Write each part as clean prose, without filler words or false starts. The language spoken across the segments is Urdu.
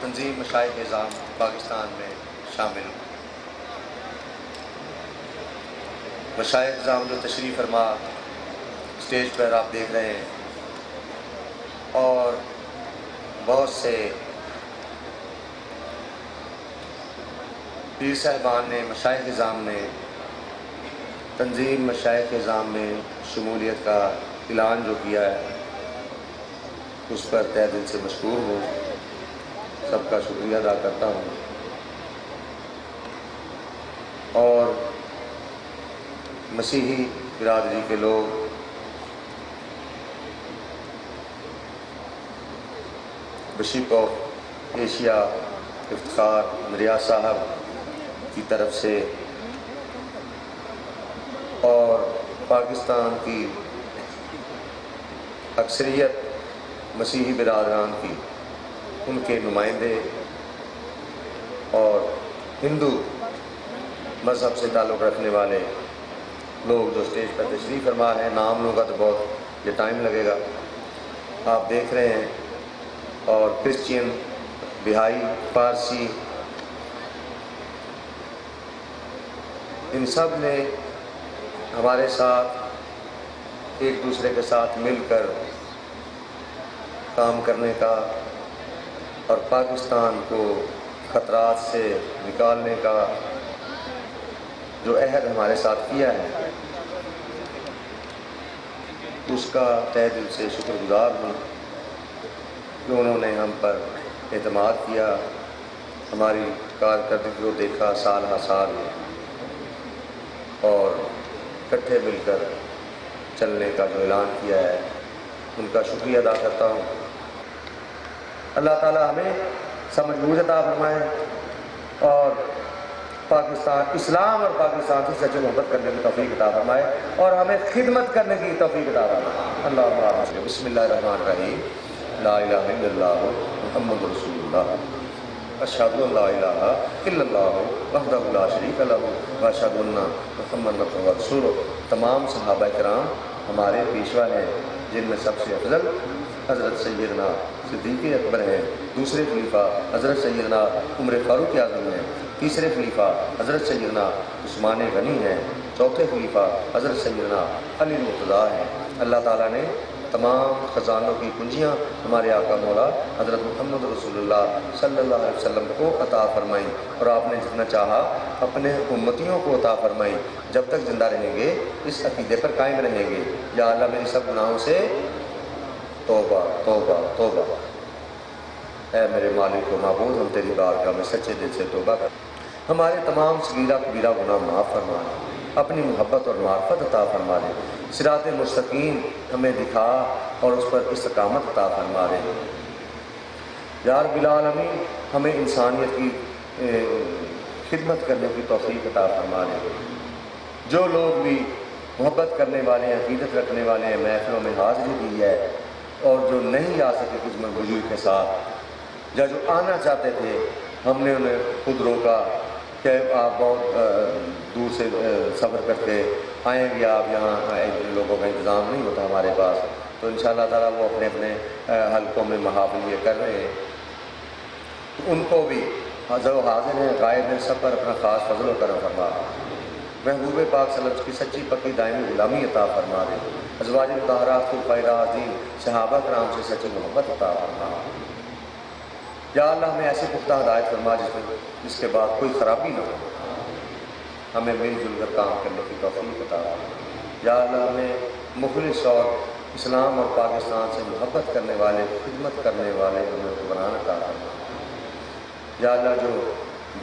تنظیم مشائخ نظام پاکستان میں شامل ہوں۔ مشائخ نظام جو تشریف فرما اسٹیج پر آپ دیکھ رہے ہیں، اور بہت سے پیر صاحبان نے، مشائخ نظام نے تنظیم مشائخ نظام میں شمولیت کا اعلان جو کیا ہے، اس پر تہ دل سے مشکور ہوں، سب کا شکریہ ادا کرتا ہوں۔ اور مسیحی برادری کے لوگ بشپ آف ایشیا افتخار امریاض صاحب کی طرف سے اور پاکستان کی اکثریت مسیحی برادران کی، ان کے نمائندے اور ہندو مذہب سے تعلق رکھنے والے لوگ جو اسٹیج پر تشریف فرما ہے، نام لوں گا تو بہت یہ ٹائم لگے گا، آپ دیکھ رہے ہیں، اور کرسچین، بہائی، پارسی، ان سب نے ہمارے ساتھ ایک دوسرے کے ساتھ مل کر کام کرنے کا اور پاکستان کو خطرات سے نکالنے کا جو عہد ہمارے ساتھ کیا ہے، اس کا تہ دل سے شکر گزار ہوں کہ انہوں نے ہم پر اعتماد کیا، ہماری کارکردگی کو دیکھا سال ہر سال، اور اکٹھے مل کر چلنے کا جو اعلان کیا ہے، ان کا شکریہ ادا کرتا ہوں۔ اللہ تعالیٰ ہمیں سمجھ بوجھ عطا فرمائے اور پاکستان، اسلام اور پاکستان سے سچے محبت کرنے کی توفیق عطا فرمائے اور ہمیں خدمت کرنے کی توفیق عطا فرمائے۔ اللہم آمین۔ بسم اللہ الرحمن الرحیم۔ لا الہ الا اللہ محمد رسول اللہ، اشہد ان لا الہ الا اللہ وحدہ لا شریک لہ واشہد ان محمد عبدہ ورسولہ۔ تمام صحابہ کرام ہمارے پیشوا ہیں، جن میں سب سے افضل حضرت سیدنا صدیق اکبر ہیں، دوسرے خلیفہ حضرت سیدنا عمر فاروق اعظم ہیں، تیسرے خلیفہ حضرت سیدنا عثمان غنی ہیں، چوتھے خلیفہ حضرت سیدنا علی مرتضیٰ ہیں۔ اللہ تعالیٰ نے تمام خزانوں کی کنجیاں ہمارے آقا مولا حضرت محمد رسول اللہ صلی اللہ علیہ وسلم کو عطا فرمائیں، اور آپ نے جتنا چاہا اپنے امتیوں کو عطا فرمائیں۔ جب تک زندہ رہیں گے اس عقیدے پر قائم رہیں گے۔ یا اللہ میری سب گناہوں سے توبہ توبہ توبہ، اے میرے مالک و معبود، ہم تیری بارگاہ میں سچے دل سے توبہ کر، ہمارے تمام صغیرہ کبیرہ گناہ معاف فرما دے، اپنی محبت اور معرفت عطا فرما دے، صراط مستقیم ہمیں دکھا اور اس پر استقامت عطا فرما دے۔ یا رب العالمین ہمیں انسانیت کی خدمت کرنے کی توفیق عطا فرما دے۔ جو لوگ بھی محبت کرنے والے ہیں، عقیدت رکھنے والے ہیں، محفلوں میں حاضری دی ہے، اور جو نہیں آ سکے خدمت بزرگ کے ساتھ، یا جو آنا چاہتے تھے، ہم نے انہیں خود روکا کہ آپ بہت دور سے سفر کر کے آئیں گے، آپ یہاں لوگوں کا انتظام نہیں ہوتا ہمارے پاس، تو انشاءاللہ تعالیٰ وہ اپنے اپنے حلقوں میں محافل یہ کر رہے ہیں، تو ان کو بھی جو حاضر ہیں، غائب ہیں، سب پر اپنا خاص فضل و کرم فرما، محبوب پاک صلی اللہ علیہ وسلم کی سچی پکی دائمی غلامی عطا فرما دے، ازواج مطہرات کو خیرات، صحابہ کرام سے سچی محبت عطا فرما۔ یا اللہ ہمیں ایسی پختہ ہدایت فرما جس کے بعد کوئی خرابی نہ ہو، ہمیں مل جل کر کام کرنے کی توفیق عطا فرما۔ یا اللہ ہمیں مخلص اور اسلام اور پاکستان سے محبت کرنے والے، خدمت کرنے والے ہمیں حکمران عطا فرما۔ یا اللہ جو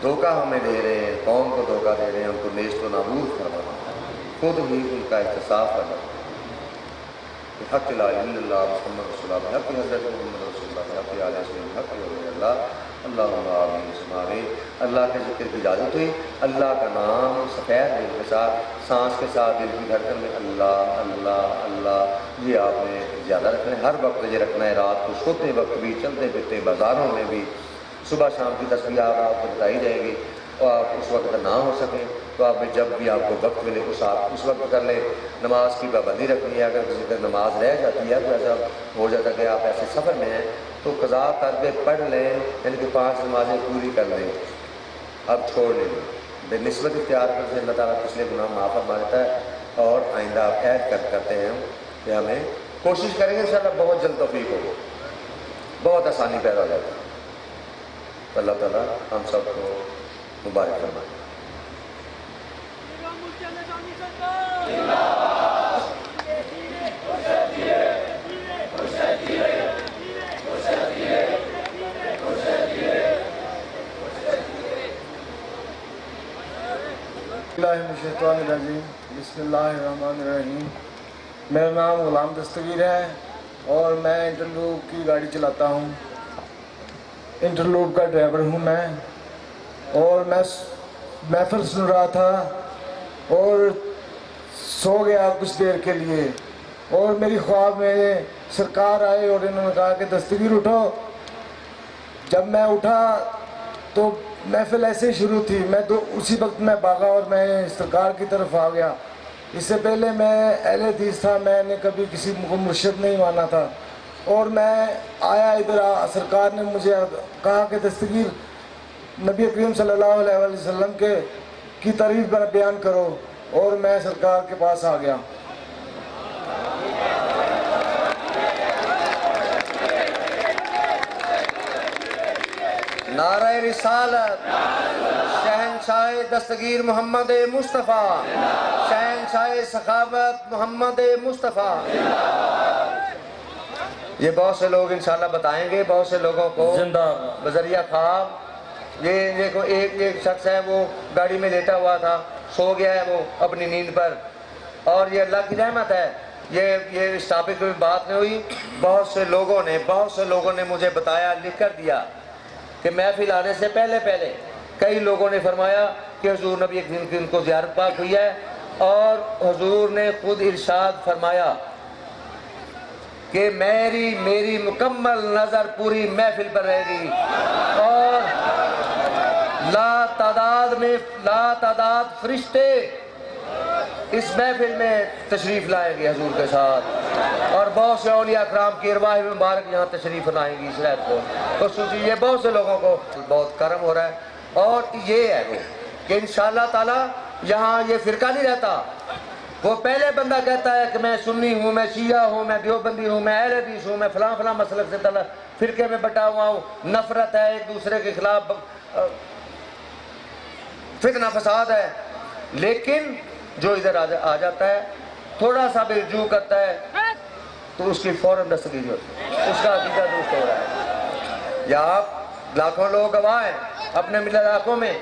دھوکہ ہمیں دے رہے ہیں، قوم کو دھوکہ دے رہے ہیں، ان کو نیست و نابود فرما، خود ہی ان کا احتساب فرما۔ بحق لا الہ الا اللہ محمد رسول اللہ، بحق حضرت محمد رسول اللہ، بحق آل سید، بحق ولی اللہ، اللہم آمین ثم آمین۔ اللہ کے ذکر کی اجازت ہوئی، اللہ کا نام سفید دل کے ساتھ، سانس کے ساتھ، دل کی دھڑکن میں اللہ اللہ اللہ، یہ آپ نے زیادہ رکھنا ہے، ہر وقت یہ رکھنا ہے، رات کو سوتے وقت بھی، چلتے پھرتے بازاروں میں بھی، صبح شام کی تسبیحات آپ کو بتائی جائے گی، اور آپ اس وقت نہ ہو سکیں تو آپ نے جب بھی آپ کو وقت ملے اس وقت کر لیں۔ نماز کی پابندی رکھنی ہے، اگر کسی پر نماز رہ جاتی ہے تو ایسا ہو جاتا ہے کہ آپ ایسے سفر میں ہیں تو قضا کر کے پڑھ لیں، یعنی کہ 5 نمازیں پوری کر لیں، اب چھوڑ لیں، بے نسبت اختیار کرتے اللہ تعالیٰ پچھلے گناہ معاف فرما دیتا ہے۔ اور آئندہ آپ عہد کرتے ہیں کہ ہمیں کوشش کریں گے انشاءاللہ بہت جلد توفیق ہوگی، بہت آسانی پیدا ہو جاتی ہے۔ اللہ تعالیٰ ہم سب کو مبارک فرمائے۔ بسم اللہ الرحمن الرحیم۔ میرا نام غلام دستگیر ہے اور میں انٹرلوپ کی گاڑی چلاتا ہوں، انٹرلوپ کا ڈرائیور ہوں میں، اور میں محفل سن رہا تھا اور سو گیا کچھ دیر کے لیے، اور میری خواب میں سرکار آئے اور انہوں نے کہا کہ دستگیر اٹھو۔ جب میں اٹھا تو محفل ایسے ہی شروع تھی، میں تو اسی وقت میں بھاگا اور میں سرکار کی طرف آ گیا۔ اس سے پہلے میں اہل حدیث تھا، میں نے کبھی کسی کو مرشد نہیں مانا تھا، اور میں آیا ادھر، سرکار نے مجھے کہا کہ دستگیر نبی کریم صلی اللہ علیہ وسلم کی تعریف بیان کرو، اور میں سرکار کے پاس آ گیا۔ نعرہ رسالت، شہنشاہ دستگیر محمد مصطفیٰ، شہنشاہ سخاوت محمد مصطفیٰ۔ یہ بہت سے لوگ انشاءاللہ بتائیں گے، بہت سے لوگوں کو بذریعہ خواب۔ یہ دیکھو ایک شخص ہے، وہ گاڑی میں لیٹا ہوا تھا، سو گیا ہے وہ اپنی نیند پر، اور یہ اللہ کی رحمت ہے، یہ اس ٹاپک میں بات نہیں ہوئی۔ بہت سے لوگوں نے مجھے بتایا، لکھ کر دیا کہ محفل آنے سے پہلے کئی لوگوں نے فرمایا کہ حضور نبی کریم کی ان کو زیارت پاک ہوئی ہے، اور حضور نے خود ارشاد فرمایا کہ میری مکمل نظر پوری محفل پر رہے گی، اور لا تعداد فرشتے اس محفل میں تشریف لائیں گے حضور کے ساتھ، اور بہت سے اولیاء کرام کی ارواح مبارک یہاں تشریف لائیں گی اس رات کو۔ خصوصی یہ بہت سے لوگوں کو بہت کرم ہو رہا ہے، اور یہ ہے کہ انشاءاللہ تعالی یہاں یہ فرقہ نہیں رہتا۔ وہ پہلے بندہ کہتا ہے کہ میں سنی ہوں، میں شیعہ ہوں، میں دیوبندی ہوں، میں اہل حدیث ہوں، میں فلاں مسلک سے فرقے میں بٹا ہوا ہوں، نفرت ہے ایک دوسرے کے خلاف، فتنہ فساد ہے، لیکن جو ادھر آ جاتا ہے تھوڑا سا بھی رجوع کرتا ہے تو اس کی فوراً دستگیری ہوتی ہے، اس کا عقیدہ درست ہو رہا ہے۔ یا آپ لاکھوں لوگ گواہ ہیں اپنے ملت علاقوں میں،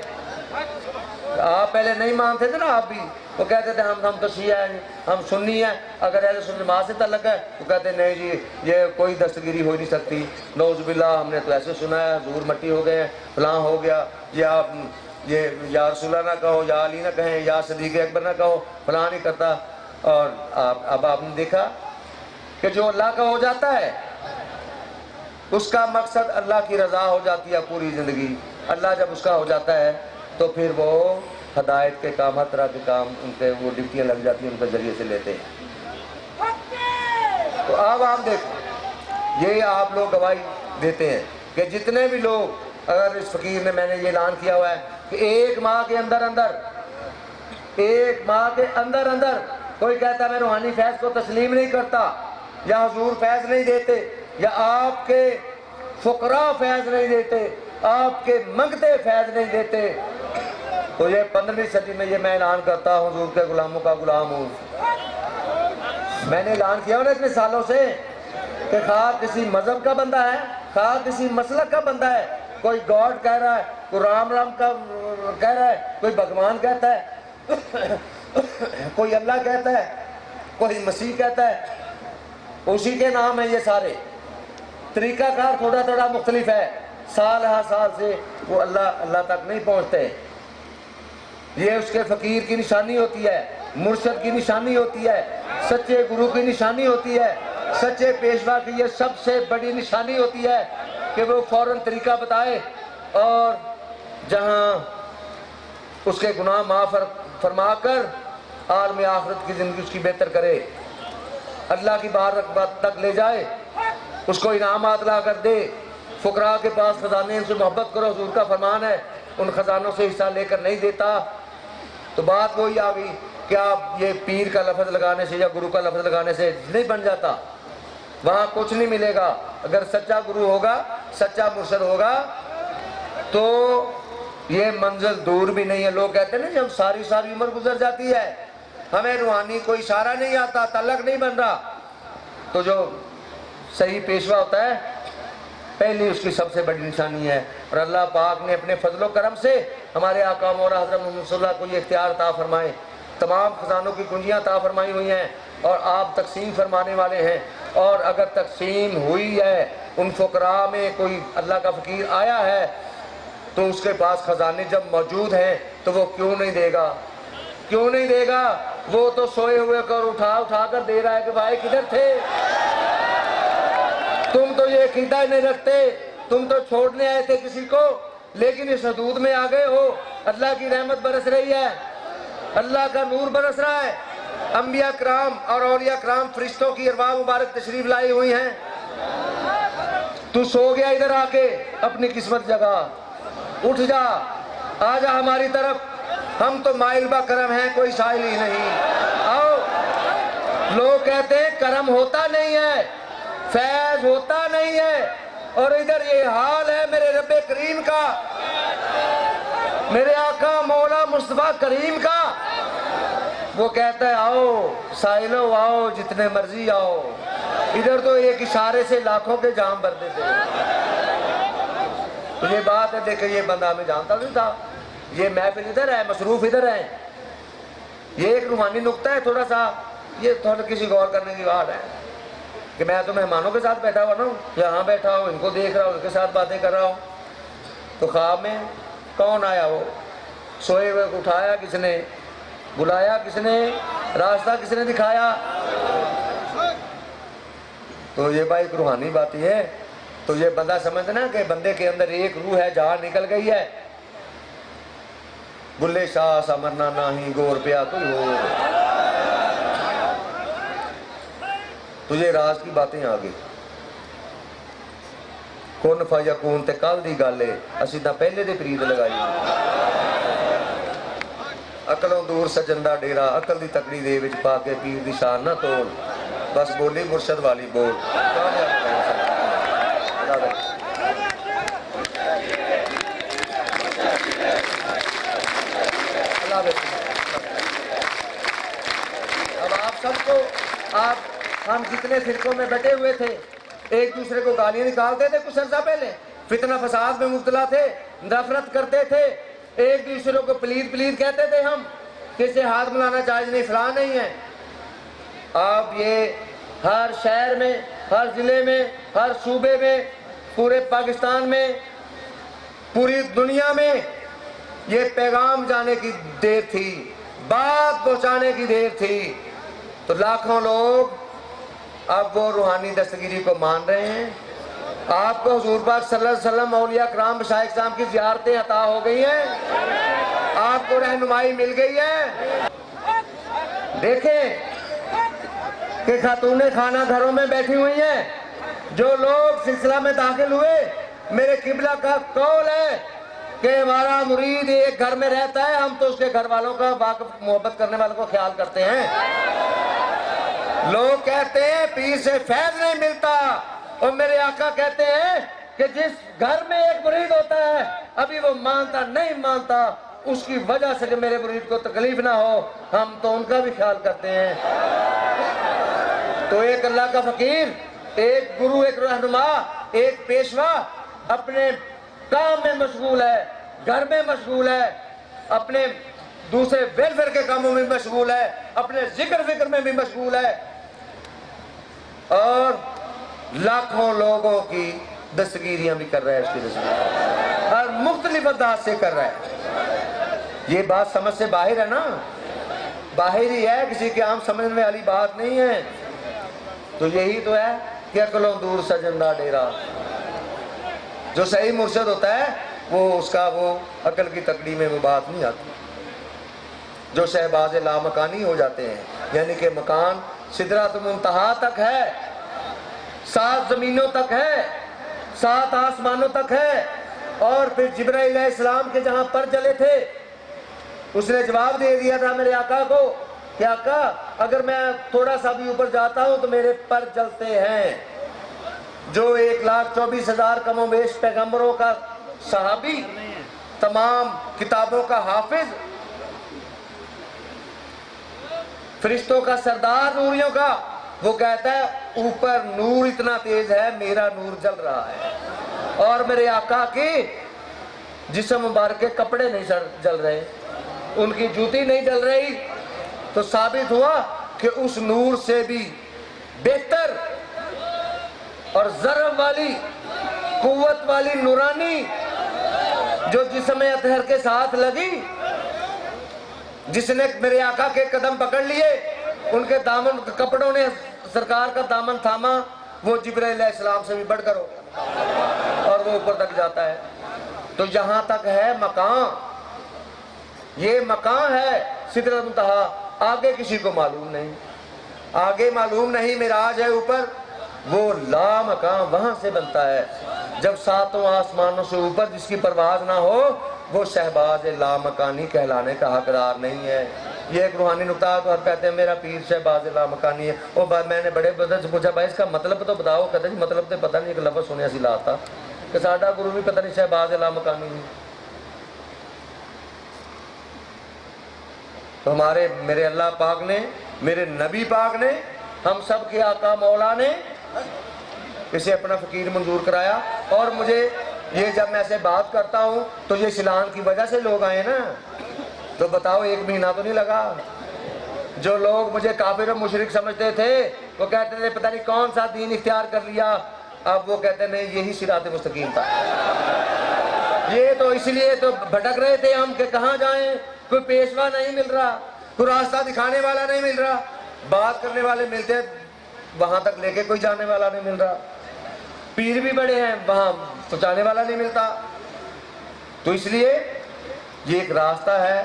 آپ پہلے نہیں مانتے تھے نا، آپ بھی وہ کہتے تھے ہم تو شیعہ ہیں، ہم سنی ہیں، اگر اہل سنت جماعت سے تعلق ہے وہ کہتے ہیں نہیں جی یہ کوئی دستگیری ہو نہیں سکتی، نعوذ باللہ ہم نے تو ایسے سنا ہے، حضور مٹی ہو گئے ہیں، فلاں ہو گیا، یہ آپ یہ یا رسول اللہ نہ کہو، یا علی نہ کہیں، یا صدیق اکبر نہ کہو، فلاں نہیں کرتا۔ اور اب آپ نے دیکھا کہ جو اللہ کا ہو جاتا ہے اس کا مقصد اللہ کی رضا ہو جاتی ہے پوری زندگی۔ اللہ جب اس کا ہو جاتا ہے تو پھر وہ ہدایت کے کام، ہر طرح کے کام ان کے وہ ڈپٹیاں لگ جاتی ہیں، ان کے ذریعے سے لیتے ہیں۔ تو اب آپ دیکھیں، یہ آپ لوگ گواہی دیتے ہیں کہ جتنے بھی لوگ، اگر اس فقیر نے، میں نے یہ اعلان کیا ہوا ہے کہ ایک ماہ کے اندر کوئی کہتا ہے میں روحانی فیض کو تسلیم نہیں کرتا، یا حضور فیض نہیں دیتے، یا آپ کے فقراء فیض نہیں دیتے، آپ کے منگتے فیض نہیں دیتے، تو یہ 15ویں صدی میں یہ میں اعلان کرتا ہوں حضور کے غلاموں کا غلام ہوں۔ میں نے اعلان کیا انہیں اتنے سالوں سے کہ خواہ کسی مذہب کا بندہ ہے، خواہ کسی مسلک کا بندہ ہے، کوئی گاڈ کہہ رہا ہے، کوئی رام کا کہہ رہا ہے، کوئی بھگوان کہتا ہے، کوئی اللہ کہتا ہے، کوئی مسیح کہتا ہے، اسی کے نام ہیں یہ سارے۔ طریقہ کار تھوڑا مختلف ہے، سال ہر سال سے وہ اللہ تک نہیں پہنچتے۔ یہ اس کے فقیر کی نشانی ہوتی ہے، مرشد کی نشانی ہوتی ہے، سچے گرو کی نشانی ہوتی ہے، سچے پیشوا کی یہ سب سے بڑی نشانی ہوتی ہے کہ وہ فوراً طریقہ بتائے، اور جہاں اس کے گناہ معاف فرما کر عالم آخرت کی زندگی اس کی بہتر کرے، اللہ کی بات تک لے جائے، اس کو انعامات لا کر دے۔ فقراء کے پاس خزانے، ان سے محبت کرو، حضور کا فرمان ہے ان خزانوں سے حصہ لے کر نہیں دیتا۔ تو بات وہی آ گئی کہ آپ یہ پیر کا لفظ لگانے سے یا گرو کا لفظ لگانے سے نہیں بن جاتا، وہاں کچھ نہیں ملے گا۔ اگر سچا گرو ہوگا، سچا مرشد ہوگا تو یہ منزل دور بھی نہیں ہے۔ لوگ کہتے ہیں نا جب ساری عمر گزر جاتی ہے، ہمیں روحانی کوئی اشارہ نہیں آتا، تعلق نہیں بن رہا، تو جو صحیح پیشوا ہوتا ہے پہلی اس کی سب سے بڑی نشانی ہے۔ اور اللہ پاک نے اپنے فضل و کرم سے ہمارے آقا مولا حضرت محمد صلی اللہ علیہ وسلم کو یہ اختیار عطا فرمائے، تمام خزانوں کی کنجیاں عطا فرمائی ہوئی ہیں اور آپ تقسیم فرمانے والے ہیں۔ اور اگر تقسیم ہوئی ہے، ان فقراء میں کوئی اللہ کا فقیر آیا ہے تو اس کے پاس خزانے جب موجود ہیں تو وہ کیوں نہیں دے گا؟ کیوں نہیں دے گا؟ وہ تو سوئے ہوئے کر اٹھا کر دے رہا ہے کہ بھائی کدھر تھے؟ تم تو یہ عقیدہ نہیں رکھتے، تم تو چھوڑنے آئے تھے کسی کو، لیکن اس حدود میں آ گئے ہو۔ اللہ کی رحمت برس رہی ہے، اللہ کا نور برس رہا ہے، انبیاء کرام اور اولیاء کرام فرشتوں کی ارواح مبارک تشریف لائی ہوئی ہیں۔ تو سو گیا ادھر آ کے، اپنی قسمت جگا، اٹھ جا، آ جا ہماری طرف، ہم تو مائل با کرم ہیں، کوئی سائل ہی نہیں۔ آؤ، لوگ کہتے ہیں کرم ہوتا نہیں ہے، فیض ہوتا نہیں ہے، اور ادھر یہ حال ہے میرے رب کریم کا، میرے آقا مولا مصطفیٰ کریم کا۔ وہ کہتا ہے آؤ سائلو، آؤ جتنے مرضی آؤ، ادھر تو ایک اشارے سے لاکھوں کے جام بھر دیتے ہیں۔ تو یہ بات ہے، دیکھیں یہ بندہ ہمیں جانتا نہیں تھا، یہ محفل ادھر ہے، مصروف ادھر ہے، یہ ایک روحانی نقطہ ہے، تھوڑا سا یہ تھوڑا کسی غور کرنے کی بات ہے کہ میں تو مہمانوں کے ساتھ بیٹھا ہوا نا، یہاں بیٹھا ہوں، ان کو دیکھ رہا ہوں، ان کے ساتھ باتیں کر رہا ہوں، تو خواب میں کون آیا؟ وہ سوئے ہوئے کو اٹھایا کس نے؟ بلایا کس نے؟ راستہ کس نے دکھایا؟ تو یہ بھائی ایک روحانی بات ہی ہے۔ تو یہ بندہ سمجھنا کہ بندے کے اندر ایک روح ہے، جہاں نکل گئی ہے، بلے شاہ سمرنا نہیں گور پیا کوئی ہو۔ تو یہ راز کی باتیں آگے کن فیکون تے کل دی گل ہے، اسی تا پہلے دے پرید لگائی۔ عقلوں دور سجن دا ڈیرا، عقل دی تکڑی دے وچ پا کے پیر دی شان نہ توڑ، بس بولی مرشد والی بول۔ اب آپ سب کو، ہم جتنے فرقوں میں بیٹھے ہوئے تھے، ایک دوسرے کو گالیاں نکالتے تھے کچھ عرصہ پہلے، فتنہ فساد میں مبتلا تھے، نفرت کرتے تھے، ایک دوسرے کو پلید کہتے تھے، ہم کسی ہاتھ ملانا جائز نہیں، فلاں نہیں ہے۔ اب یہ ہر شہر میں، ہر ضلع میں، ہر صوبے میں، پورے پاکستان میں، پوری دنیا میں یہ پیغام جانے کی دیر تھی، بات پہنچانے کی دیر تھی۔ تو لاکھوں لوگ اب وہ روحانی دستگیری کو مان رہے ہیں۔ آپ کو حضور پاک صلی اللہ علیہ وسلم، اولیاء کرام، مشائخ کرام کی زیارتیں عطا ہو گئی ہیں، آپ کو رہنمائی مل گئی ہے۔ دیکھیں کہ خاتون خانہ گھروں میں بیٹھی ہوئی ہیں، جو لوگ سلسلہ میں داخل ہوئے، میرے قبلہ کا قول ہے کہ ہمارا مرید ایک گھر میں رہتا ہے، ہم تو اس کے گھر والوں کا، واقف محبت کرنے والوں کو خیال کرتے ہیں۔ لوگ کہتے ہیں پیر سے فیض نہیں ملتا، اور میرے آقا کہتے ہیں کہ جس گھر میں ایک مرید ہوتا ہے، ابھی وہ مانتا نہیں مانتا، اس کی وجہ سے کہ میرے مرید کو تکلیف نہ ہو، ہم تو ان کا بھی خیال کرتے ہیں۔ تو ایک اللہ کا فقیر، ایک گرو، ایک رہنما، ایک پیشوا اپنے کام میں مشغول ہے، گھر میں مشغول ہے، اپنے دوسرے ویلفیئر کے کاموں میں مشغول ہے، اپنے ذکر فکر میں بھی مشغول ہے، اور لاکھوں لوگوں کی دستگیریاں بھی کر رہا ہے، اس کی دستگیریاں اور مختلف انداز سے کر رہا ہے۔ یہ بات سمجھ سے باہر ہے نا، باہر ہی ہے، کسی کے عام سمجھنے والی بات نہیں ہے۔ تو یہی تو ہے کہ عقلوں دور سجندہ ڈیرا۔ جو صحیح مرشد ہوتا ہے وہ اس کا وہ عقل کی تکڑی میں وہ بات نہیں آتی۔ جو شہباز لامکانی ہو جاتے ہیں، یعنی کہ مکان سدرۃ المنتہا تک ہے، 7 زمینوں تک ہے، 7 آسمانوں تک ہے۔ اور پھر جبرائیل علیہ السلام کے جہاں پر جلے تھے، اس نے جواب دے دیا تھا میرے آقا کو کہ آقا اگر میں تھوڑا سا بھی اوپر جاتا ہوں تو میرے پر جلتے ہیں۔ جو 1,24,000 کم و بیش پیغمبروں کا صحابی، تمام کتابوں کا حافظ، فرشتوں کا سردار، نوریوں کا، وہ کہتا ہے اوپر نور اتنا تیز ہے میرا نور جل رہا ہے، اور میرے آقا کے جسم مبارک کے کپڑے نہیں جل رہے، ان کی جوتی نہیں جل رہی، تو ثابت ہوا کہ اس نور سے بھی بہتر اور ضرب والی، قوت والی نورانی جو جسم اطہر کے ساتھ لگی، جس نے میرے آقا کے قدم پکڑ لیے، ان کے دامن کپڑوں نے سرکار کا دامن تھاما، وہ جبرائیل علیہ السلام سے بھی بڑھ کر ہو گیا اور وہ اوپر تک جاتا ہے۔ تو یہاں تک ہے مقام، یہ مقام ہے سدرۃ المنتہا، آگے کسی کو معلوم نہیں، آگے معلوم نہیں۔ معراج ہے اوپر، وہ لا مقام وہاں سے بنتا ہے، جب 7 آسمانوں سے اوپر جس کی پرواز نہ ہو وہ شہباز لامکانی کہلانے کا حقدار نہیں ہے۔ یہ ایک روحانی نکتہ ہے، تو ہر کہتے ہیں میرا پیر شہباز لامکانی ہے۔ وہ میں نے بڑے بدر سے پوچھا بھائی اس کا مطلب تو بتاؤ، کہتے جی مطلب تو پتہ نہیں، ایک لفظ سنیا سی لاتا کہ ساڈا گرو بھی پتہ نہیں شہباز لامکانی نہیں۔ تو میرے اللہ پاک نے، میرے نبی پاک نے، ہم سب کے آقا مولا نے اسے اپنا فقیر منظور کرایا۔ اور مجھے یہ جب میں ایسے بات کرتا ہوں تو یہ سیلان کی وجہ سے لوگ آئے نا، تو بتاؤ 1 مہینہ تو نہیں لگا۔ جو لوگ مجھے کافر و مشرک سمجھتے تھے وہ کہتے تھے پتہ نہیں کون سا دین اختیار کر لیا، اب وہ کہتے ہیں نہیں یہی صراط مستقیم تھا۔ یہ تو اس لیے تو بھٹک رہے تھے ہم کہ کہاں جائیں، کوئی پیشوا نہیں مل رہا، کوئی راستہ دکھانے والا نہیں مل رہا، بات کرنے والے ملتے وہاں تک لے کے کوئی جانے والا نہیں مل رہا، پیر بھی بڑے ہیں وہاں پہنچانے والا نہیں ملتا۔ تو اس لیے یہ ایک راستہ ہے،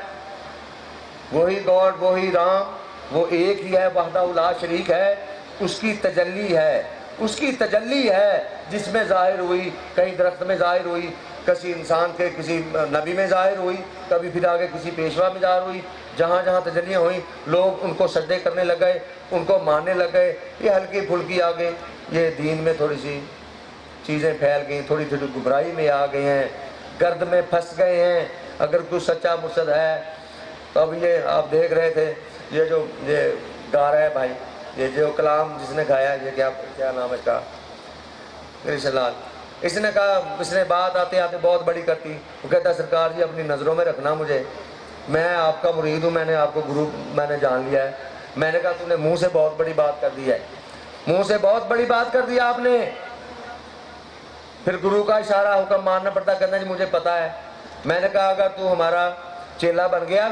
وہی گاڈ، وہی رام، وہ ایک ہی ہے، وحدہ لا شریک ہے، اس کی تجلی ہے، اس کی تجلی ہے جس میں ظاہر ہوئی، کہیں درخت میں ظاہر ہوئی، کسی انسان کے کسی نبی میں ظاہر ہوئی، کبھی پھر آگے کسی پیشوا میں ظاہر ہوئی۔ جہاں جہاں تجلیاں ہوئیں لوگ ان کو سجدے کرنے لگ گئے، ان کو ماننے لگ گئے۔ یہ ہلکی پھلکی آگے یہ دین میں تھوڑی سی چیزیں پھیل گئیں، تھوڑی تھوڑی گمراہی میں آ گئے ہیں، گرد میں پھنس گئے ہیں۔ اگر کوئی سچا مرشد ہے تو اب یہ آپ دیکھ رہے تھے، یہ جو یہ گا رہا ہے بھائی، یہ جو کلام جس نے گایا، یہ کیا نام ہے اس کا، کرشن لال، اس نے کہا، اس نے بات آتے آتے بہت بڑی کرتی، وہ کہتا ہے سرکار جی اپنی نظروں میں رکھنا مجھے، میں آپ کا مرید ہوں، میں نے آپ کو گرو میں نے جان لیا ہے۔ میں نے کہا تم نے منہ سے بہت بڑی بات کر دی ہے، منہ سے بہت بڑی بات کر دی آپ نے۔ پھر گرو کا اشارہ حکم ماننا پڑتا، کہنا جی مجھے پتا ہے۔ میں نے کہا اگر تو ہمارا چیلا بن گیا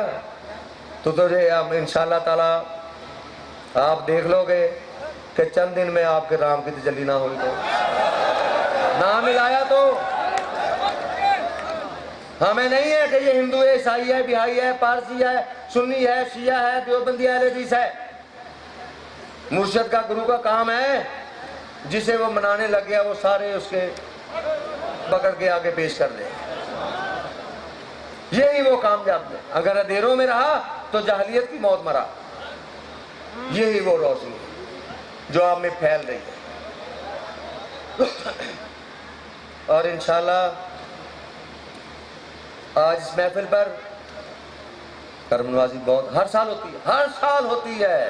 تو تجھے انشاءاللہ تعالیٰ آپ دیکھ لو گے کہ چند دن میں آپ کے رام کی تجلی نہ ہوئی، تو نہ ملایا تو ہمیں نہیں ہے کہ یہ ہندو ہے، عیسائی ہے، بہائی ہے، پارسی ہے، سنی ہے، شیعہ ہے، دیوبندی اہل حدیث ہے۔ مرشد کا گرو کا کام ہے جسے وہ منانے لگ گیا وہ سارے اس کے پکڑ کے آگے پیش کر دیں، یہی وہ کامیاب ہے۔ اگر اندھیروں میں رہا تو جاہلیت کی موت مرا، یہی وہ روشنی جو آپ میں پھیل رہی ہے۔ اور انشاءاللہ آج اس محفل پر کرم نوازی بہت ہر سال ہوتی ہے، ہر سال ہوتی ہے،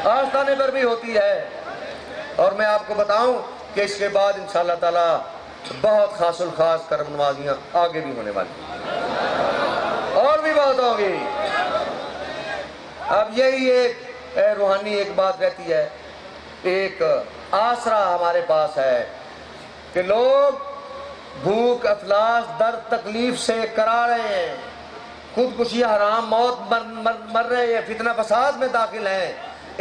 آستانے پر بھی ہوتی ہے۔ اور میں آپ کو بتاؤں کہ اس کے بعد انشاءاللہ تعالیٰ بہت خاص الخاص کرم نوازیاں آگے بھی ہونے والی، اور بھی بہت ہوگی۔ اب یہی ایک روحانی ایک بات رہتی ہے، ایک آسرا ہمارے پاس ہے کہ لوگ بھوک، افلاس، درد، تکلیف سے کرا رہے ہیں، خودکشی، حرام موت مر رہے ہیں، فتنہ فساد میں داخل ہیں،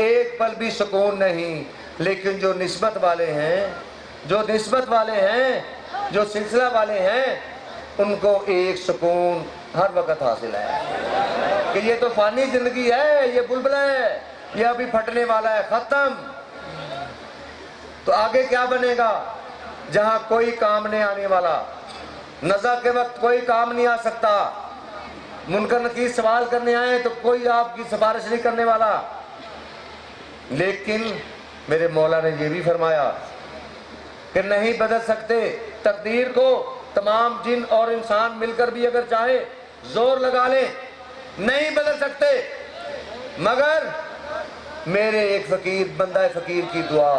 ایک پل بھی سکون نہیں۔ لیکن جو نسبت والے ہیں، جو نسبت والے ہیں، جو سلسلہ والے ہیں، ان کو ایک سکون ہر وقت حاصل ہے۔ کہ یہ تو فانی زندگی ہے، یہ بلبلہ ہے، یہ ابھی پھٹنے والا ہے، ختم۔ تو آگے کیا بنے گا؟ جہاں کوئی کام نہیں آنے والا، نزا کے وقت کوئی کام نہیں آ سکتا، منکر نکیر سوال کرنے آئے تو کوئی آپ کی سفارش نہیں کرنے والا۔ لیکن میرے مولا نے یہ بھی فرمایا کہ نہیں بدل سکتے تقدیر کو، تمام جن اور انسان مل کر بھی اگر چاہے زور لگا لیں نہیں بدل سکتے، مگر میرے ایک فقیر بندہ فقیر کی دعا،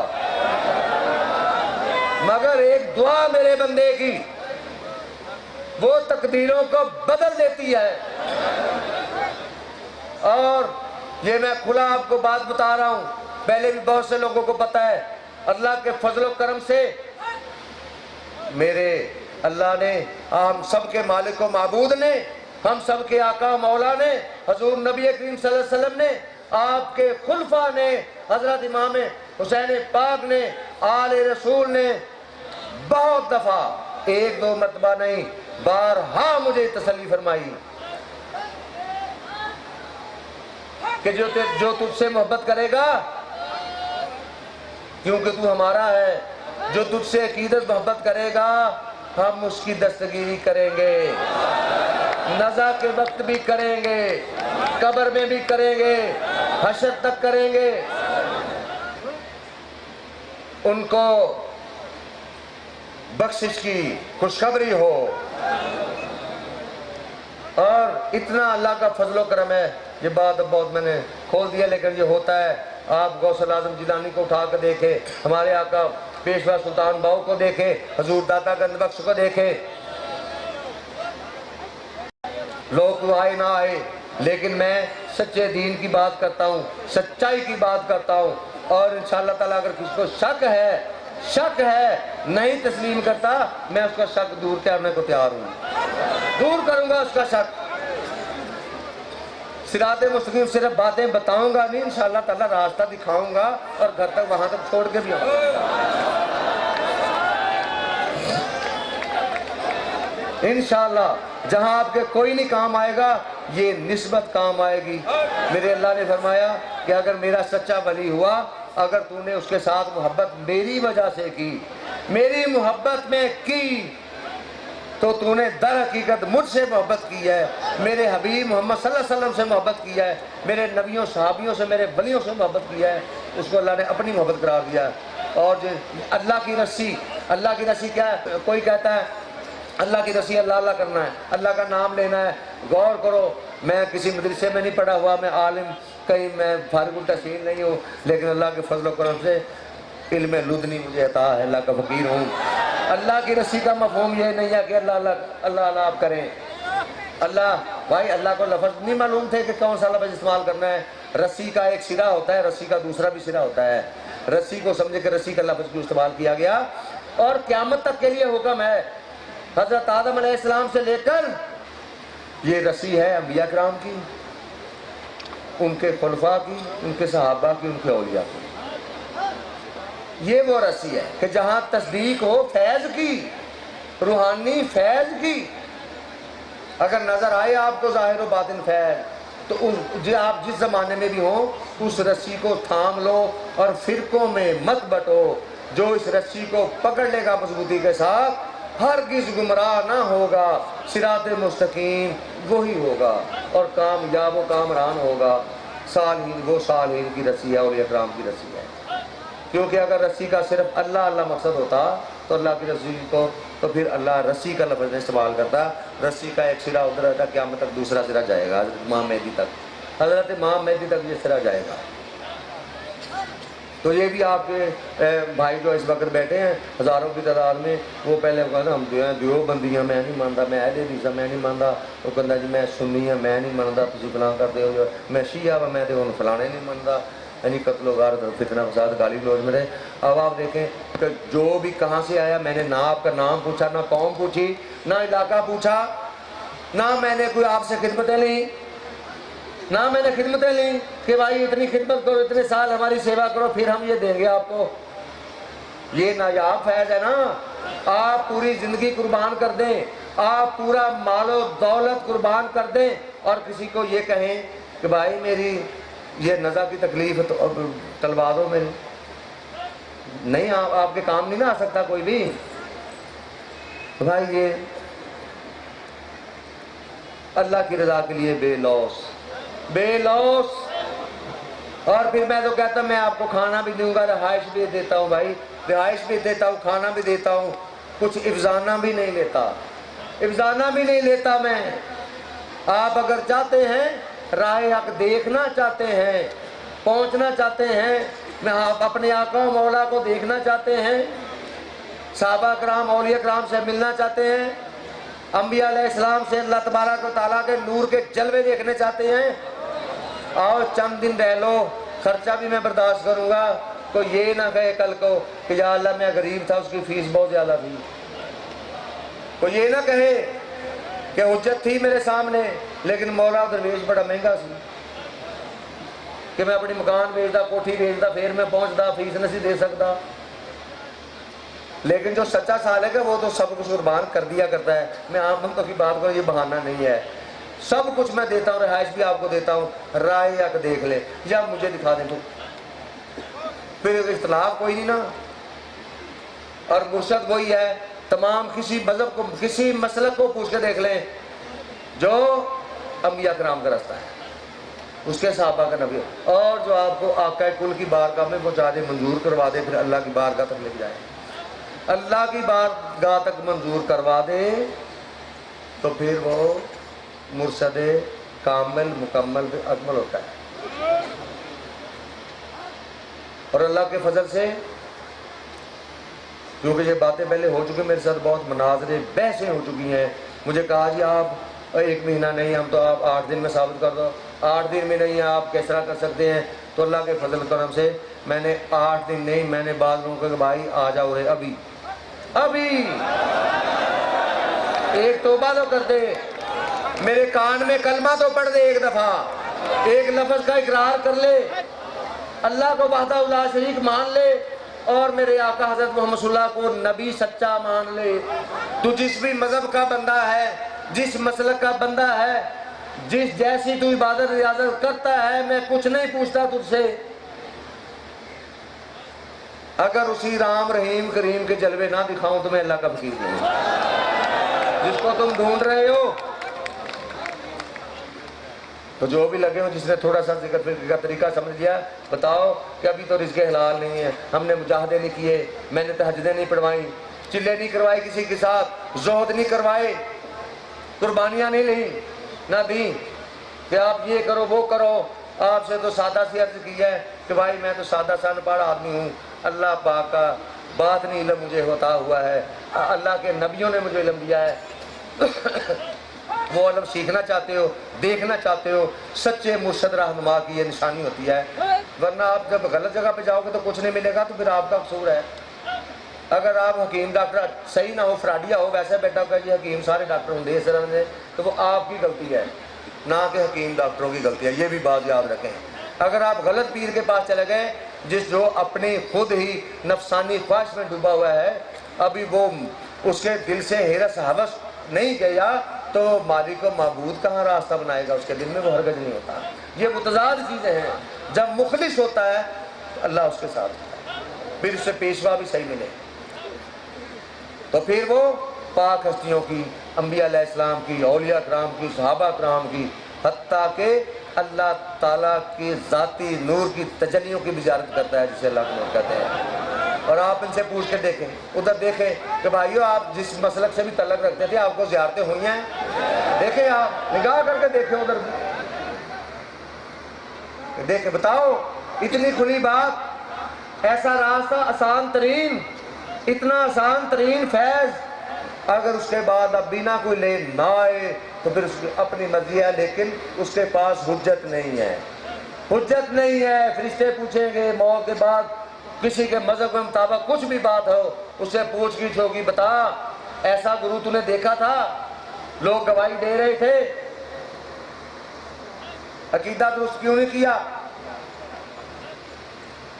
مگر ایک دعا میرے بندے کی وہ تقدیروں کو بدل دیتی ہے۔ اور یہ میں کھلا آپ کو بات بتا رہا ہوں، پہلے بھی بہت سے لوگوں کو پتہ ہے، اللہ کے فضل و کرم سے میرے اللہ نے، ہم سب کے مالک و معبود نے، ہم سب کے آقا مولا نے، حضور نبی کریم صلی اللہ علیہ وسلم نے، آپ کے خلفاء نے، حضرت امام حسین پاک نے، آل رسول نے بہت دفعہ، ایک دو مرتبہ نہیں، بارہا مجھے تسلی فرمائی کہ جو تجھ سے محبت کرے گا کیونکہ تو ہمارا ہے، جو تجھ سے عقیدت محبت کرے گا ہم اس کی دستگیری کریں گے، نزا کے وقت بھی کریں گے، قبر میں بھی کریں گے، حشر تک کریں گے، ان کو بخشش کی خوشخبری ہو۔ اور اتنا اللہ کا فضل و کرم ہے، یہ بات بہت میں نے کھول دیا لیکن یہ ہوتا ہے۔ آپ غوث الاعظم جیلانی کو اٹھا کر دیکھے، ہمارے آقا پیشوا سلطان باؤ کو دیکھے، حضور داتا گنج بخش کو دیکھے، لوگ تو آئے نہ آئے لیکن میں سچے دین کی بات کرتا ہوں، سچائی کی بات کرتا ہوں، اور انشاءاللہ تعالیٰ اگر کسی کو شک ہے نہیں تسلیم کرتا، میں اس کا شک دور کرنے کو تیار ہوں، دور کروں گا اس کا شک۔ صراط مستقیم صرف باتیں بتاؤں گا نہیں، انشاءاللہ تعالیٰ راستہ دکھاؤں گا اور گھر تک وہاں تک چھوڑ کے بھی آؤں گا انشاءاللہ۔ جہاں آپ کے کوئی نہیں کام آئے گا یہ نسبت کام آئے گی۔ میرے اللہ نے فرمایا کہ اگر میرا سچا ولی ہوا، اگر تو نے اس کے ساتھ محبت میری وجہ سے کی، میری محبت میں کی، تو نے در حقیقت مجھ سے محبت کی ہے، میرے حبیب محمد صلی اللہ علیہ وسلم سے محبت کی ہے، میرے نبیوں صحابیوں سے میرے ولیوں سے محبت کی ہے، اس کو اللہ نے اپنی محبت قرار دیا ہے۔ اور جو اللہ کی رسی کیا ہے؟ کوئی کہتا ہے اللہ کی رسی اللہ اللہ کرنا ہے، اللہ کا نام لینا ہے۔ غور کرو، میں کسی مدرسے میں نہیں پڑھا ہوا، میں عالم کہیں میں فارغ التحصیل نہیں ہوں، لیکن اللہ کے فضل و کرم سے علم لدنی مجھے عطا ہے، اللہ کا فقیر ہوں۔ اللہ کی رسی کا مفہوم یہ نہیں ہے کہ اللہ اللہ آپ کریں۔ اللہ بھائی، اللہ کو لفظ نہیں معلوم تھے کہ کون سا لفظ استعمال کرنا ہے۔ رسی کا ایک سرا ہوتا ہے، رسی کا دوسرا بھی سرا ہوتا ہے۔ رسی کو سمجھے کہ رسی کا لفظ کیوں استعمال کیا گیا، اور قیامت تک کے لیے حکم ہے۔ حضرت آدم علیہ السلام سے لے کر یہ رسی ہے انبیاء کرام کی، ان کے خلفاء کی، ان کے صحابہ کی، ان کے اولیاء کی۔ یہ وہ رسی ہے کہ جہاں تصدیق ہو فیض کی، روحانی فیض کی۔ اگر نظر آئے آپ کو ظاہر و باطن فیض، تو آپ جس زمانے میں بھی ہوں اس رسی کو تھام لو اور فرقوں میں مت بٹو۔ جو اس رسی کو پکڑ لے گا مضبوطی کے ساتھ ہرگز گمراہ نہ ہوگا، صراط مستقیم وہی ہوگا اور کامیاب و کامران ہوگا۔ صالحین کی رسی ہے، اولیاء کرام کی رسی ہے۔ کیونکہ اگر رسی کا صرف اللہ اللہ مقصد ہوتا تو اللہ کی رسی کو تو پھر اللہ رسی کا لفظ استعمال کرتا۔ رسی کا ایک سرا ادھر رہتا، قیامت تک دوسرا سرا جائے گا، حضرت امام مہدی تک یہ سرا جائے گا۔ تو یہ بھی آپ کے بھائی جو اس وقت بیٹھے ہیں ہزاروں کی تعداد میں، وہ پہلے کہنا ہم جو ہیں دیوبندی ہیں میں نہیں مانتا، میں اہل حدیث میں نہیں مانتا، وہ کہنا جی میں سنی ہوں میں نہیں مانتا، تسی فلاں کرتے ہو، میں شیعہ ہوں میں تو فلانے نہیں مانتا، یعنی قتل و غارت فتنہ فساد گالی گلوچ میں رہے۔ اب آپ دیکھیں کہ جو بھی کہاں سے آیا، میں نے نہ آپ کا نام پوچھا، نہ قوم پوچھی، نہ علاقہ پوچھا، نہ میں نے کوئی آپ سے خدمتیں لیں، نہ میں نے خدمتیں لیں کہ بھائی اتنی خدمت کرو، اتنے سال ہماری سیوا کرو، پھر ہم یہ دیں گے آپ کو۔ یہ نایاب فیض ہے نا۔ آپ پوری زندگی قربان کر دیں، آپ پورا مال و دولت قربان کر دیں، اور کسی کو یہ کہیں کہ بھائی میری یہ نزا کی تکلیف ہے تو اب تلوا دو میری، نہیں آپ کے کام نہیں نہ آ سکتا کوئی بھی. تو بھائی یہ اللہ کی رضا کے لیے بے لوس. اور پھر میں تو کہتا ہوں میں آپ کو کھانا بھی دوں گا، رہائش بھی دیتا ہوں بھائی، رہائش بھی دیتا ہوں، کھانا بھی دیتا ہوں، کچھ افزانہ بھی نہیں لیتا میں. آپ اگر چاہتے ہیں راہ حق دیکھنا چاہتے ہیں، پہنچنا چاہتے ہیں، میں آپ اپنے آقا و مولا کو دیکھنا چاہتے ہیں، صحابہ کرام اولیاء کرام سے ملنا چاہتے ہیں، انبیاء علیہ السلام سے اللہ تبارک و تعالیٰ کے نور کے جلوے دیکھنے چاہتے ہیں، آؤ چند دن رہ لو، خرچہ بھی میں برداشت کروں گا. کوئی یہ نہ کہے کل کو کہ یا اللہ میں غریب تھا اس کی فیس بہت زیادہ تھی. کوئی یہ نہ کہے کہ حجت تھی میرے سامنے لیکن مولا درویش بڑا مہنگا سی کہ میں اپنی مکان بیچتا، کوٹھی بیچتا، پھر میں پہنچتا، فیس نہیں دے سکتا. لیکن جو سچا سالک ہے وہ تو سب کچھ قربان کر دیا کرتا ہے. میں عام منتوں کی بات کروں، یہ بہانہ نہیں ہے. سب کچھ میں دیتا ہوں، رہائش بھی آپ کو دیتا ہوں، رائے حق دیکھ لے یا مجھے دکھا دیں تو پھر اختلاف کوئی نہیں نا. اور مرشد وہی ہے، تمام کسی مذہب کو کسی مسلک کو پوچھ کے دیکھ لیں، جو انبیاء کرام کا راستہ ہے، اس کے صحابہ کا نبی، اور جو آپ کو آقا کل کی بارگاہ میں پہنچا دے، منظور کروا دے، پھر اللہ کی بارگاہ تک لے جائے، اللہ کی بارگاہ تک منظور کروا دے، تو پھر وہ مرشد کامل مکمل اکمل ہوتا ہے. اور اللہ کے فضل سے کیونکہ یہ باتیں پہلے ہو چکی، میرے ساتھ بہت مناظرے بحثیں ہو چکی ہیں. مجھے کہا جی آپ 1 مہینہ نہیں، ہم تو آپ 8 دن میں ثابت کر دو. 8 دن میں نہیں آپ کس طرح کر سکتے ہیں؟ تو اللہ کے فضل و کرم سے میں نے 8 دن نہیں، میں نے بعض لوگوں کو کہ بھائی آ جاؤ رے ابھی ایک توبہ تو کر دے، میرے کان میں کلمہ تو پڑھ دے، ایک دفعہ ایک لفظ کا اقرار کر لے، اللہ کو وحدہ لا شریک مان لے، اور میرے آقا حضرت محمد صلی اللہ کو نبی سچا مان لے. تو جس بھی مذہب کا بندہ ہے، جس مسلک کا بندہ ہے، جس جیسی تو عبادت ریاضت کرتا ہے، میں کچھ نہیں پوچھتا تجھ سے. اگر اسی رام رحیم کریم کے جلوے نہ دکھاؤں تو میں اللہ کا فقیر نہیں ہوں. جس کو تم ڈھونڈ رہے ہو تو جو بھی لگے ہو، جس نے تھوڑا سا ذکر فکر کا طریقہ سمجھ لیا، بتاؤ کہ ابھی تو رزق حلال نہیں ہے، ہم نے مجاہدے نہیں کیے، میں نے تہجدیں نہیں پڑھوائی، چلے نہیں کروائی کسی کے ساتھ، زہد نہیں کروائے، قربانیاں نہیں لیں نہ دیں کہ آپ یہ کرو وہ کرو. آپ سے تو سادہ سی عرض کی ہے کہ بھائی میں تو سادہ سا انپڑھ آدمی ہوں، اللہ پاک کا باطنی علم مجھے ہوتا ہوا ہے، اللہ کے نبیوں نے مجھے علم دیا ہے. وہ علم سیکھنا چاہتے ہو، دیکھنا چاہتے ہو، سچے مرشد رہنما کی یہ نشانی ہوتی ہے. ورنہ آپ جب غلط جگہ پہ جاؤ گے تو کچھ نہیں ملے گا، تو پھر آپ کا قصور ہے. اگر آپ حکیم ڈاکٹر صحیح نہ ہو، فراڈیا ہو، ویسے بیٹا کہ یہ حکیم سارے ڈاکٹر ہوں دے سر میں، تو وہ آپ کی غلطی ہے، نہ کہ حکیم ڈاکٹروں کی غلطی ہے. یہ بھی بات یاد رکھیں. اگر آپ غلط پیر کے پاس چلے گئے جس جو اپنی خود ہی نفسانی خواہش میں ڈوبا ہوا ہے، ابھی وہ اس کے دل سے ہرس ہوس نہیں گیا، تو مالک و معبود کہاں راستہ بنائے گا؟ اس کے دل میں وہ ہرگز نہیں ہوتا. یہ متضاد چیزیں ہیں. جب مخلص ہوتا ہے تو اللہ اس کے ساتھ ہوتا ہے، پھر اس سے پیشوا بھی صحیح ملے، تو پھر وہ پاک ہستیوں کی، انبیاء علیہ السلام کی، اولیاء کرام کی، صحابہ کرام کی، حتیٰ کہ اللہ تعالیٰ کی ذاتی نور کی تجلیوں کی بھی زیارت کرتا ہے، جسے اللہ کے نور کہتے ہیں. اور آپ ان سے پوچھ کے دیکھیں، ادھر دیکھیں کہ بھائیو آپ جس مسلک سے بھی تعلق رکھتے تھے، آپ کو زیارتیں ہوئی ہیں؟ دیکھیں، آپ نگاہ کر کے دیکھیں ادھر دیکھیں، بتاؤ. اتنی کھلی بات، ایسا راستہ آسان ترین، اتنا آسان ترین فیض، اگر اس کے بعد اب بنا کوئی لے نہ آئے تو پھر اس کی اپنی مرضی ہے، لیکن اس کے پاس حجت نہیں ہے. حجت نہیں ہے. فرشتے پوچھیں گے موت کے بعد، کسی کے مذہب کے مطابق کچھ بھی بات ہو، اس سے پوچھ گچھ ہوگی، بتا ایسا گرو تو نے دیکھا تھا، لوگ گواہی دے رہے تھے، عقیدہ درست کیوں نہیں کیا؟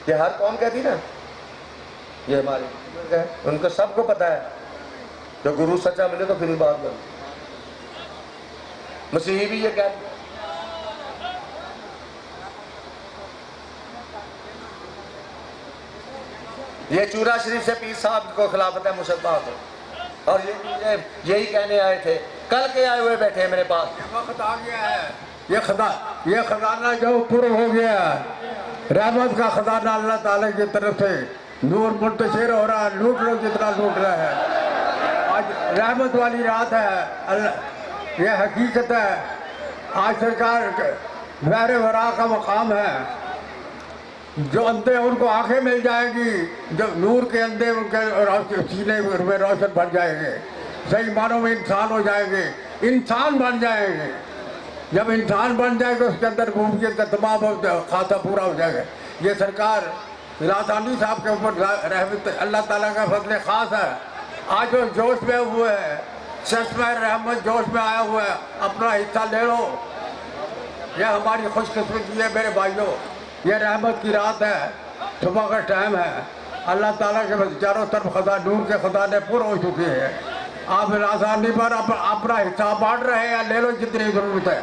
یہ ہر قوم کہتی نا، یہ ہمارے ان کو سب کو پتا ہے، جو گرو سچا ملے تو پھر ہی بات کرو. مسیحی بھی یہ کہتے یہ چورا شریف سے پیر صاحب کو خلافت مشبہ کو، اور یہی کہنے آئے تھے، کل کے آئے ہوئے بیٹھے ہیں میرے پاس۔ وقت آ گیا ہے، یہ خزانہ جو پر ہو گیا ہے، رحمت کا خزانہ اللہ تعالیٰ کی طرف سے نور منتشر ہو رہا ہے، لوٹ لو جتنا لوٹ رہا ہے۔ آج رحمت والی رات ہے، یہ حقیقت ہے۔ آج سرکار بحر ورا کا مقام ہے، جو اندھے ان کو آنکھیں مل جائیں گی، جو نور کے اندھے ان کے سینے میں روشن بن جائیں گے، صحیح معنوں میں انسان ہو جائیں گے، انسان بن جائیں گے۔ جب انسان بن جائے گا اس کے اندر ربوبیت کا تمام خاصہ پورا ہو جائے گا۔ یہ سرکار لاسانی صاحب کے اوپر رحمت اللہ تعالیٰ کا فضل خاص ہے۔ آج وہ جوش میں ہوئے ہیں، چشمہ رحمت جوش میں آیا ہوا ہے، اپنا حصہ لے لو۔ یہ ہماری خوش قسمتی ہے میرے بھائیوں، یہ رحمت کی رات ہے، صبح کا ٹائم ہے، اللہ تعالیٰ کے چاروں طرف نور کے خزانے پر ہو چکے ہیں۔ آپ آسانی پر اپنا حصہ بانٹ رہے ہیں، لے لو جتنی ضرورت ہے۔